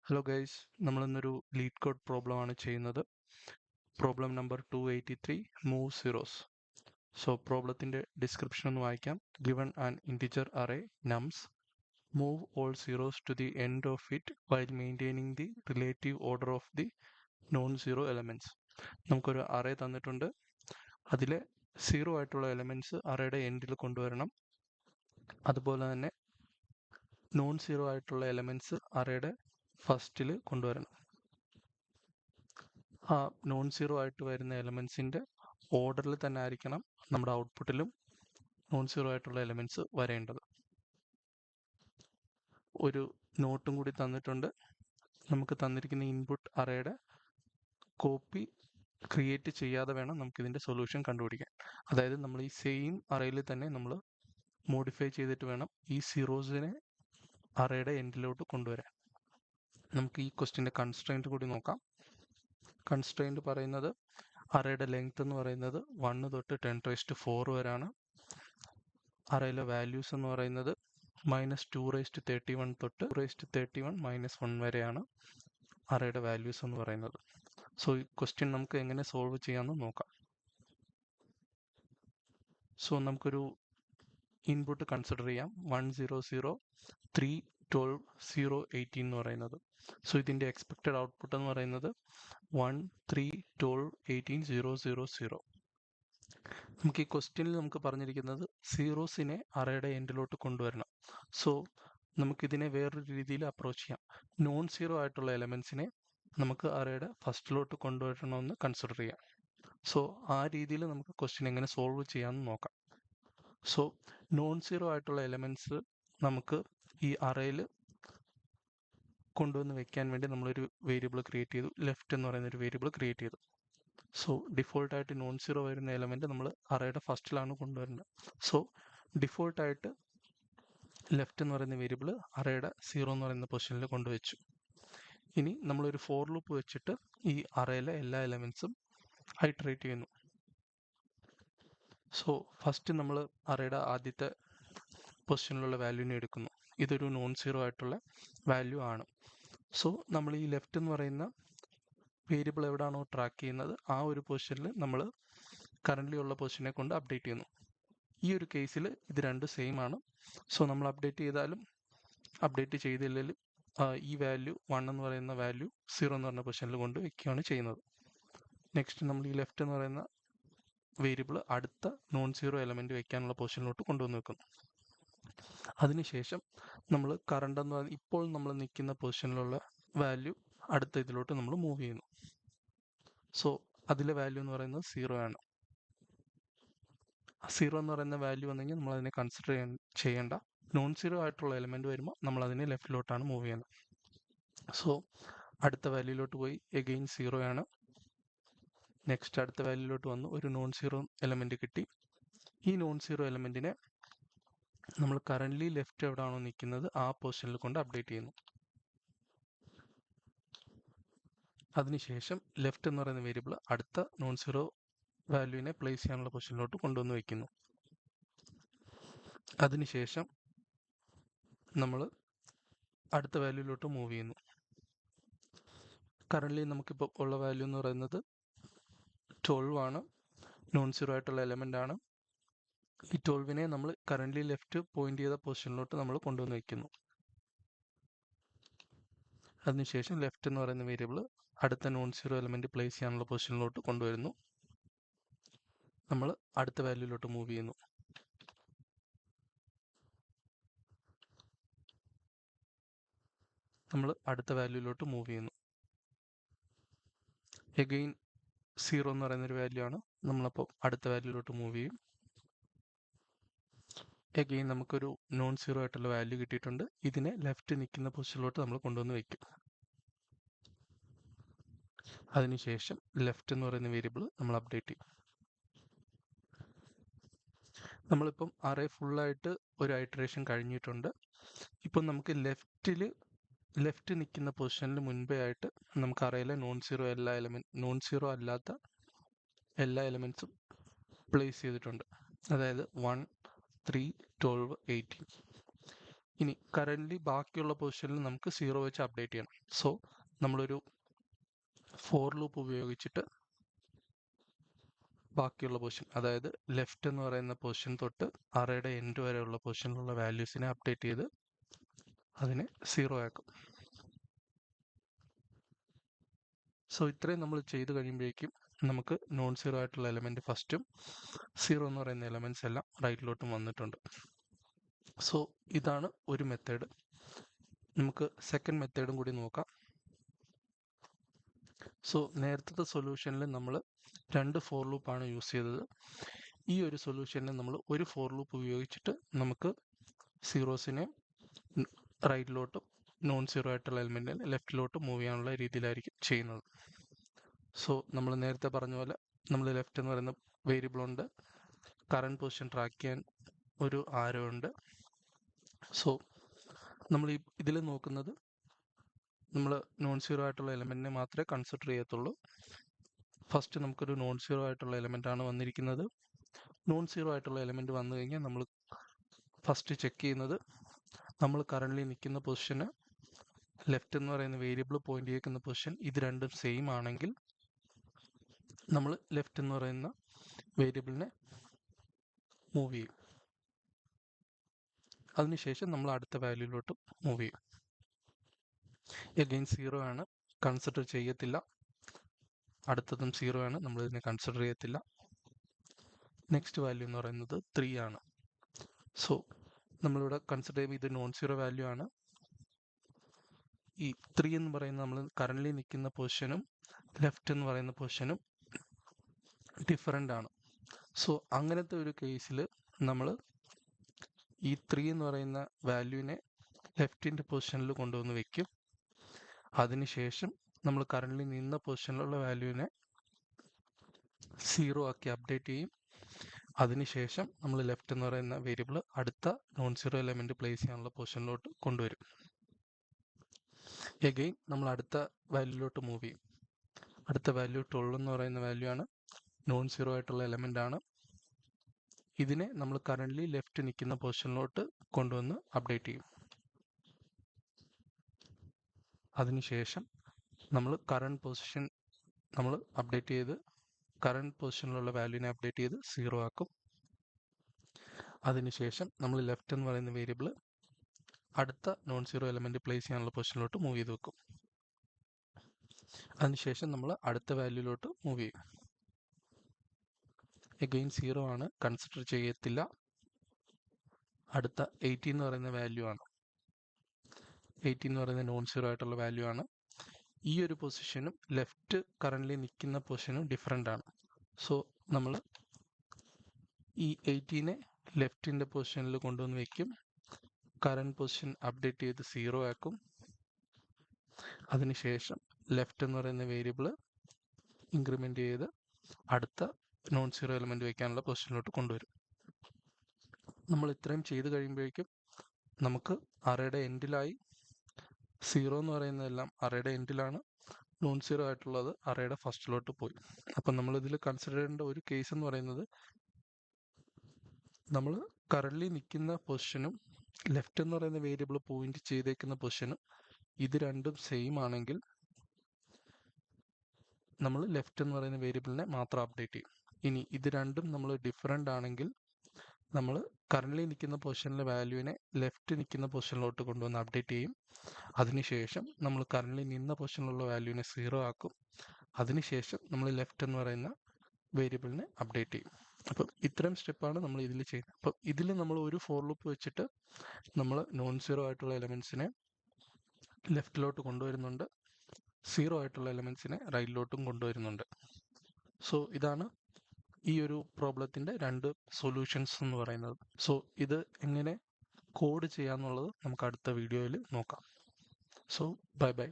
Hello guys, നമ്മളിന്നൊരു LeetCode problem ആണ് ചെയ്യുന്നത്. Problem number 283 move zeros. So പ്രോബ്ലത്തിൻ്റെ ഡിസ്ക്രിപ്ഷൻ ഒന്ന് വായിക്കാം. Given an integer array nums, move all zeros to the end of it while maintaining the relative order of the non zero elements. നമുക്കൊരു array തന്നിട്ടുണ്ട്. അതിലെ zero ആയിട്ടുള്ള elements അറേയുടെ എൻഡിൽ കൊണ്ടുവരണം. അതുപോലെ തന്നെ നോൺ സീറോ ആയിട്ടുള്ള എലമെൻറ്റ്സ് അറേയുടെ ഫസ്റ്റിൽ കൊണ്ടുവരണം. ആ നോൺ സീറോ ആയിട്ട് വരുന്ന എലമെൻസിൻ്റെ ഓർഡറിൽ തന്നെ ആയിരിക്കണം നമ്മുടെ ഔട്ട്പുട്ടിലും നോൺ സീറോ ആയിട്ടുള്ള എലമെൻറ്റ്സ് വരേണ്ടത്. ഒരു നോട്ടും കൂടി തന്നിട്ടുണ്ട്. നമുക്ക് തന്നിരിക്കുന്ന ഇൻപുട്ട് അറേയുടെ കോപ്പി ക്രിയേറ്റ് ചെയ്യാതെ വേണം നമുക്കിതിൻ്റെ സൊല്യൂഷൻ കണ്ടുപിടിക്കാൻ. അതായത് നമ്മൾ ഈ സെയിം അറേയിൽ തന്നെ നമ്മൾ മോഡിഫൈ ചെയ്തിട്ട് വേണം ഈ സീറോസിനെ അറേയുടെ എൻഡിലോട്ട് കൊണ്ടുവരാൻ. നമുക്ക് ഈ ക്വസ്റ്റിൻ്റെ കൺസ്ട്രെയിൻറ്റ് കൂടി നോക്കാം. കൺസ്ട്രെയിൻറ്റ് പറയുന്നത് അറേയുടെ ലെങ്ത് എന്ന് പറയുന്നത് 1 തൊട്ട് 10⁻⁴ വരെയാണ്. അറേയിലെ വാല്യൂസ് എന്ന് പറയുന്നത് -2⁻31 തൊട്ട് 2⁻31 - 1 വരെയാണ് അറേയുടെ വാല്യൂസ് എന്ന് പറയുന്നത്. സോ ഈ ക്വസ്റ്റ്യൻ നമുക്ക് എങ്ങനെ സോൾവ് ചെയ്യാമെന്ന് നോക്കാം. സോ നമുക്കൊരു ഇൻപുട്ട് കൺസിഡർ ചെയ്യാം. 1 0 0 3 12 0 18 എന്ന് പറയുന്നത്. സോ ഇതിൻ്റെ എക്സ്പെക്റ്റഡ് ഔട്ട്പുട്ട് എന്ന് പറയുന്നത് 1 3 12 18 0 0 0. നമുക്ക് ഈ ക്വസ്റ്റ്യനിൽ നമുക്ക് പറഞ്ഞിരിക്കുന്നത് സീറോസിനെ അറേയുടെ എൻഡിലോട്ട് കൊണ്ടുവരണം. സോ നമുക്കിതിനെ വേറൊരു രീതിയിൽ അപ്രോച്ച് ചെയ്യാം. നോൺ സീറോ ആയിട്ടുള്ള എലമെൻസിനെ നമുക്ക് അറേയുടെ ഫസ്റ്റിലോട്ട് കൊണ്ടുവരണമെന്ന് കൺസിഡർ ചെയ്യാം. സോ ആ രീതിയിൽ നമുക്ക് ക്വസ്റ്റ്യൻ എങ്ങനെ സോൾവ് ചെയ്യാമെന്ന് നോക്കാം. സോ നോൺ സീറോ ആയിട്ടുള്ള എലമെൻറ്റ്സ് നമുക്ക് ഈ അറേയിൽ കൊണ്ടുവന്ന് വെക്കാൻ വേണ്ടി നമ്മളൊരു വേരിയബിൾ ക്രിയേറ്റ് ചെയ്തു. ലെഫ്റ്റ് എന്ന് പറയുന്ന ഒരു വേരിയബിൾ ക്രിയേറ്റ് ചെയ്തു. സോ ഡിഫോൾട്ടായിട്ട് നോൺ സീറോ വരുന്ന എലമെൻറ്റ് നമ്മൾ അറേയുടെ ഫസ്റ്റിലാണ് കൊണ്ടുവരുന്നത്. സോ ഡിഫോൾട്ടായിട്ട് ലെഫ്റ്റ് എന്ന് പറയുന്ന വേരിയബിൾ അറേയുടെ 0 എന്ന് പറയുന്ന പൊസിഷനിൽ കൊണ്ടുവച്ചു. ഇനി നമ്മളൊരു ഫോർ ലൂപ്പ് വെച്ചിട്ട് ഈ അറേയിലെ എല്ലാ എലമെൻറ്റ്സും ഐറ്ററേറ്റ് ചെയ്യുന്നു. സോ ഫസ്റ്റ് നമ്മൾ അറേയുടെ ആദ്യത്തെ പൊസിഷനിലുള്ള വാല്യൂവിനെ എടുക്കുന്നു. ഇതൊരു നോൺ സീറോ ആയിട്ടുള്ള വാല്യൂ ആണ്. സോ നമ്മൾ ഈ ലെഫ്റ്റ് എന്ന് പറയുന്ന വേരിയബിൾ എവിടെയാണോ ട്രാക്ക് ചെയ്യുന്നത് ആ ഒരു പൊസിഷനിൽ നമ്മൾ കറൻ്റ്ലി ഉള്ള പൊസിഷനെ കൊണ്ട് അപ്ഡേറ്റ് ചെയ്യുന്നു. ഈ ഒരു കേസിൽ ഇത് രണ്ടും സെയിം ആണ്. സോ നമ്മൾ അപ്ഡേറ്റ് ചെയ്താലും അപ്ഡേറ്റ് ചെയ്തില്ലെങ്കിലും ഈ വാല്യൂ 1 എന്ന് പറയുന്ന വാല്യൂ 0 എന്ന് പറഞ്ഞ പൊസിഷനിൽ കൊണ്ട് വയ്ക്കുകയാണ് ചെയ്യുന്നത്. നെക്സ്റ്റ് നമ്മൾ ഈ ലെഫ്റ്റ് എന്ന് പറയുന്ന വേരിയബിൾ അടുത്ത നോൺ സീറോ എലമെൻറ്റ് വയ്ക്കാനുള്ള പൊസിഷനിലോട്ട് കൊണ്ടുവന്ന് വെക്കുന്നു. അതിനുശേഷം നമ്മൾ കറണ്ട് എന്ന് പറയുന്ന ഇപ്പോൾ നമ്മൾ നിൽക്കുന്ന പൊസിഷനിലുള്ള വാല്യൂ അടുത്ത ഇതിലോട്ട് നമ്മൾ മൂവ് ചെയ്യുന്നു. സോ അതിലെ വാല്യൂ എന്ന് പറയുന്നത് 0 ആണ്. 0 എന്ന് പറയുന്ന വാല്യൂ വന്നെങ്കിൽ നമ്മൾ അതിനെ കൺസിഡർ ചെയ്യേണ്ട. നോൺ സീറോ ആയിട്ടുള്ള എലമെൻറ്റ് വരുമ്പോൾ നമ്മൾ അതിനെ ലെഫ്റ്റിലോട്ടാണ് മൂവ് ചെയ്യുന്നത്. സോ അടുത്ത വാല്യൂയിലോട്ട് പോയി എഗെയിൻ 0 ആണ്. നെക്സ്റ്റ് അടുത്ത വാല്യൂയിലോട്ട് വന്നു ഒരു നോൺ സീറോ എലമെൻറ്റ് കിട്ടി. ഈ നോൺ സീറോ എലമെൻറ്റിനെ നമ്മൾ കറൻ്റ്ലി ലെഫ്റ്റ് എവിടെയാണോ നിൽക്കുന്നത് ആ പൊസിഷനിൽ കൊണ്ട് അപ്ഡേറ്റ് ചെയ്യുന്നു. അതിനുശേഷം ലെഫ്റ്റ് എന്ന് പറയുന്ന വേരിയബിൾ അടുത്ത നോൺ സീറോ വാല്യൂവിനെ പ്ലേസ് ചെയ്യാനുള്ള പൊസിഷനിലോട്ട് കൊണ്ടുവന്ന് വയ്ക്കുന്നു. അതിനുശേഷം നമ്മൾ അടുത്ത വാല്യൂയിലോട്ട് മൂവ് ചെയ്യുന്നു. കറൻ്റ്ലി നമുക്കിപ്പോൾ ഉള്ള വാല്യൂ എന്ന് പറയുന്നത് 12 ആണ്. നോൺ സീറോ ആയിട്ടുള്ള എലമെൻ്റ് ആണ്. ഈ 12നെ നമ്മൾ കറൻ്റ്ലി ലെഫ്റ്റ് പോയിന്റ് ചെയ്ത പൊസിഷനിലോട്ട് നമ്മൾ കൊണ്ടുവന്ന് വയ്ക്കുന്നു. അതിനുശേഷം ലെഫ്റ്റ് എന്ന് പറയുന്ന വേരിയബിൾ അടുത്ത നോൺ സീറോ എലമെൻറ്റ് പ്ലേസ് ചെയ്യാനുള്ള പൊസിഷനിലോട്ട് കൊണ്ടുവരുന്നു. നമ്മൾ അടുത്ത വാല്യൂയിലോട്ട് മൂവ് ചെയ്യുന്നു. നമ്മൾ അടുത്ത വാല്യൂയിലോട്ട് മൂവ് ചെയ്യുന്നു. എഗെയിൻ 0 എന്ന് പറയുന്നൊരു വാല്യൂ ആണ്. നമ്മളപ്പോൾ അടുത്ത വാല്യൂയിലോട്ട് മൂവ് ചെയ്യും. എഗെയിൻ നമുക്കൊരു നോൺ സീറോ ആയിട്ടുള്ള വാല്യൂ കിട്ടിയിട്ടുണ്ട്. ഇതിനെ ലെഫ്റ്റ് നിൽക്കുന്ന പൊസിഷനിലോട്ട് നമ്മൾ കൊണ്ടുവന്ന് വയ്ക്കും. അതിനുശേഷം ലെഫ്റ്റ് എന്ന് പറയുന്ന വേരിയബിൾ നമ്മൾ അപ്ഡേറ്റ് ചെയ്യും. നമ്മളിപ്പം അറേ ഫുള്ളായിട്ട് ഒരു ഐറ്ററേഷൻ കഴിഞ്ഞിട്ടുണ്ട്. ഇപ്പം നമുക്ക് ലെഫ്റ്റ് നിൽക്കുന്ന പൊസിഷനിൽ മുൻപേ ആയിട്ട് നമുക്ക് അറേയിലെ നോൺ സീറോ അല്ലാത്ത എല്ലാ എലമെൻറ്റ്സും പ്ലേസ് ചെയ്തിട്ടുണ്ട്. അതായത് 1 3 12 18. ഇനി കറൻ്റ്ലി ബാക്കിയുള്ള പൊസിഷനിൽ നമുക്ക് 0 വെച്ച് അപ്ഡേറ്റ് ചെയ്യണം. സോ നമ്മളൊരു ഫോർ ലൂപ്പ് ഉപയോഗിച്ചിട്ട് ബാക്കിയുള്ള പൊസിഷൻ, അതായത് ലെഫ്റ്റ് എന്ന് പറയുന്ന പൊസിഷൻ തൊട്ട് അറേയുടെ എൻഡ് വരെയുള്ള പൊസിഷനിലുള്ള വാല്യൂസിനെ അപ്ഡേറ്റ് ചെയ്ത് അതിനെ 0 ആക്കും. സോ ഇത്രയും നമ്മൾ ചെയ്ത് കഴിയുമ്പോഴേക്കും നമുക്ക് നോൺ സീറോ ആയിട്ടുള്ള എലമെൻറ്റ് ഫസ്റ്റും 0 എന്ന് പറയുന്ന എലമെൻറ്റ്സ് എല്ലാം റൈറ്റിലോട്ടും വന്നിട്ടുണ്ട്. സോ ഇതാണ് ഒരു മെത്തേഡ്. നമുക്ക് സെക്കൻഡ് മെത്തേഡും കൂടി നോക്കാം. സോ നേരത്തെ സൊല്യൂഷനിൽ നമ്മൾ 2 ഫോർ ലൂപ്പാണ് യൂസ് ചെയ്തത്. ഈ ഒരു സൊല്യൂഷനിൽ നമ്മൾ ഒരു ഫോർ ലൂപ്പ് ഉപയോഗിച്ചിട്ട് നമുക്ക് സീറോസിനെ റൈറ്റിലോട്ടും നോൺ സീറോ ആയിട്ടുള്ള എലിമെൻറ്റിനെ ലെഫ്റ്റിലോട്ട് മൂവ് ചെയ്യാനുള്ള രീതിയിലായിരിക്കും ചെയ്യുന്നത്. സോ നമ്മൾ നേരത്തെ പറഞ്ഞ പോലെ നമ്മൾ ലെഫ്റ്റ് എന്ന് പറയുന്ന വേരിയബിൾ ഉണ്ട്, കറണ്ട് പൊസിഷൻ ട്രാക്ക് ചെയ്യാൻ ഒരു ആരോ ഉണ്ട്. സോ നമ്മൾ ഇതിൽ നോക്കുന്നത് നമ്മൾ നോൺ സീറോ ആയിട്ടുള്ള എലമെൻറ്റിനെ മാത്രമേ കൺസിഡർ ചെയ്യത്തുള്ളൂ. ഫസ്റ്റ് നമുക്കൊരു നോൺ സീറോ ആയിട്ടുള്ള എലമെൻ്റ് ആണ് വന്നിരിക്കുന്നത്. നോൺ സീറോ ആയിട്ടുള്ള എലമെൻറ്റ് വന്നു കഴിഞ്ഞാൽ നമ്മൾ ഫസ്റ്റ് ചെക്ക് ചെയ്യുന്നത് നമ്മൾ കറൻ്റ്ലി നിൽക്കുന്ന പൊസിഷന് ലെഫ്റ്റ് എന്ന് പറയുന്ന വേരിയബിൾ പോയിന്റ് ചെയ്യിക്കുന്ന പൊസിഷൻ ഇത് രണ്ടും സെയിം ആണെങ്കിൽ നമ്മൾ ലെഫ്റ്റ് എന്ന് പറയുന്ന വേരിയബിളിനെ മൂവ് ചെയ്യും. അതിനുശേഷം നമ്മൾ അടുത്ത വാല്യൂയിലോട്ട് മൂവ് ചെയ്യും. എഗെയിൻ 0 ആണ്, കൺസിഡർ ചെയ്യത്തില്ല. അടുത്തതും 0 ആണ്, നമ്മളിതിനെ കൺസിഡർ ചെയ്യത്തില്ല. നെക്സ്റ്റ് വാല്യൂ എന്ന് പറയുന്നത് 3 ആണ്. സോ നമ്മളിവിടെ കൺസിഡർ ചെയ്യുമ്പോൾ ഇത് നോൺ സീറോ വാല്യൂ ആണ്. ഈ 3 എന്ന് പറയുന്ന നമ്മൾ കറൻ്റ്ലി നിൽക്കുന്ന പൊസിഷനും ലെഫ്റ്റ് എന്ന് പറയുന്ന പൊസിഷനും ഡിഫറൻ്റ് ആണ്. സോ അങ്ങനത്തെ ഒരു കേസിൽ നമ്മൾ ഈ 3 എന്ന് പറയുന്ന വാല്യൂവിനെ ലെഫ്റ്റിൻ്റെ പൊസിഷനിൽ കൊണ്ടുവന്ന് വെക്കും. അതിനുശേഷം നമ്മൾ കറൻ്റ്ലി നിന്ന പൊസിഷനിലുള്ള വാല്യൂവിനെ 0 ആക്കി അപ്ഡേറ്റ് ചെയ്യും. അതിനുശേഷം നമ്മൾ ലെഫ്റ്റ് എന്ന് പറയുന്ന വേരിയബിൾ അടുത്ത നോൺ സീറോ എലമെൻറ്റ് പ്ലേസ് ചെയ്യാനുള്ള പൊസിഷനിലോട്ട് കൊണ്ടുവരും. എഗെയിൻ നമ്മൾ അടുത്ത വാല്യൂയിലോട്ട് മൂവ് ചെയ്യും. അടുത്ത വാല്യൂ 12 എന്ന് പറയുന്ന വാല്യൂ ആണ്, നോൺ സീറോ ആയിട്ടുള്ള എലമെൻ്റ് ആണ്. ഇതിനെ നമ്മൾ കറൻ്റ്ലി ലെഫ്റ്റ് നിൽക്കുന്ന പൊസിഷനിലോട്ട് കൊണ്ടുവന്ന് അപ്ഡേറ്റ് ചെയ്യും. അതിനുശേഷം നമ്മൾ കറണ്ട് പൊസിഷൻ നമ്മൾ അപ്ഡേറ്റ് ചെയ്ത് കറണ്ട് പൊസിഷനിലുള്ള വാല്യൂവിനെ അപ്ഡേറ്റ് ചെയ്ത് 0 ആക്കും. അതിനുശേഷം നമ്മൾ ലെഫ്റ്റ് എന്ന് പറയുന്ന വേരിയബിൾ അടുത്ത നോൺ സീറോ എലമെൻറ്റ് പ്ലേസ് ചെയ്യാനുള്ള പൊസിഷനിലോട്ട് മൂവ് ചെയ്ത് വെക്കും. അതിനുശേഷം നമ്മൾ അടുത്ത വാല്യൂയിലോട്ട് മൂവ് ചെയ്യും. എഗെയിൻ 0 ആണ്, കൺസിഡർ ചെയ്യത്തില്ല. അടുത്ത 80 എന്ന് പറയുന്ന വാല്യൂ ആണ്. 80 എന്ന് പറയുന്ന നോൺ സീറോ ആയിട്ടുള്ള വാല്യൂ ആണ്. ഈ ഒരു പൊസിഷനും ലെഫ്റ്റ് കറൻ്റ്ലി നിൽക്കുന്ന പൊസിഷനും ഡിഫറൻ്റ് ആണ്. സോ നമ്മൾ ഈ 80നെ ലെഫ്റ്റിൻ്റെ പൊസിഷനിൽ കൊണ്ടുവന്ന് വയ്ക്കും. കറണ്ട് പൊസിഷൻ അപ്ഡേറ്റ് ചെയ്ത് 0 ആക്കും. അതിനുശേഷം ലെഫ്റ്റ് എന്ന് പറയുന്ന വേരിയബിൾ ഇൻക്രിമെൻ്റ് ചെയ്ത് അടുത്ത നോൺ സീറോ എലമെൻറ്റ് വയ്ക്കാനുള്ള പൊസിഷനിലോട്ട് കൊണ്ടുവരും. നമ്മൾ ഇത്രയും ചെയ്ത് കഴിയുമ്പോഴേക്കും നമുക്ക് അറേയുടെ എൻഡിലായി 0 എന്ന് പറയുന്നതെല്ലാം അറേയുടെ എൻഡിലാണ്, നോൺ സീറോ ആയിട്ടുള്ളത് അറേയുടെ ഫസ്റ്റിലോട്ട് പോയി. അപ്പം നമ്മളിതിൽ കൺസിഡർ ചെയ്യേണ്ട ഒരു കേസ് എന്ന് പറയുന്നത് നമ്മൾ കറൻ്റ്ലി നിൽക്കുന്ന പൊസിഷനും ലെഫ്റ്റ് എന്ന് പറയുന്ന വേരിയബിൾ പോയിന്റ് ചെയ്തേക്കുന്ന പൊസിഷനും ഇത് രണ്ടും സെയിം ആണെങ്കിൽ നമ്മൾ ലെഫ്റ്റ് എന്ന് പറയുന്ന വേരിയബിളിനെ മാത്രം അപ്ഡേറ്റ് ചെയ്യും. ഇനി ഇത് രണ്ടും നമ്മൾ ഡിഫറൻ്റ് ആണെങ്കിൽ നമ്മൾ കറൻ്റ്ലി നിൽക്കുന്ന പൊസിഷനിലെ വാല്യൂവിനെ ലെഫ്റ്റ് നിൽക്കുന്ന പൊസിഷനിലോട്ട് കൊണ്ടുവന്ന് അപ്ഡേറ്റ് ചെയ്യും. അതിനുശേഷം നമ്മൾ കറൻ്റ്ലി നിന്ന പൊസിഷനിലുള്ള വാല്യൂവിനെ 0 ആക്കും. അതിനുശേഷം നമ്മൾ ലെഫ്റ്റ് എന്ന് പറയുന്ന വേരിയബിളിനെ അപ്ഡേറ്റ് ചെയ്യും. അപ്പം ഇത്രയും സ്റ്റെപ്പാണ് നമ്മൾ ഇതിൽ ചെയ്യുന്നത്. അപ്പം ഇതിൽ നമ്മൾ ഒരു ഫോർ ലൂപ്പ് വെച്ചിട്ട് നമ്മൾ നോൺ സീറോ ആയിട്ടുള്ള എലമെൻറ്റ്സിനെ ലെഫ്റ്റിലോട്ട് കൊണ്ടുവരുന്നുണ്ട്, 0 ആയിട്ടുള്ള എലമെൻറ്റ്സിനെ റൈറ്റിലോട്ടും കൊണ്ടുവരുന്നുണ്ട്. സോ ഇതാണ് ഈ ഒരു പ്രോബ്ലത്തിൻ്റെ 2 സൊല്യൂഷൻസ് എന്ന് പറയുന്നത്. സോ ഇത് എങ്ങനെ കോഡ് ചെയ്യാന്നുള്ളത് നമുക്ക് അടുത്ത വീഡിയോയിൽ നോക്കാം. So bye bye.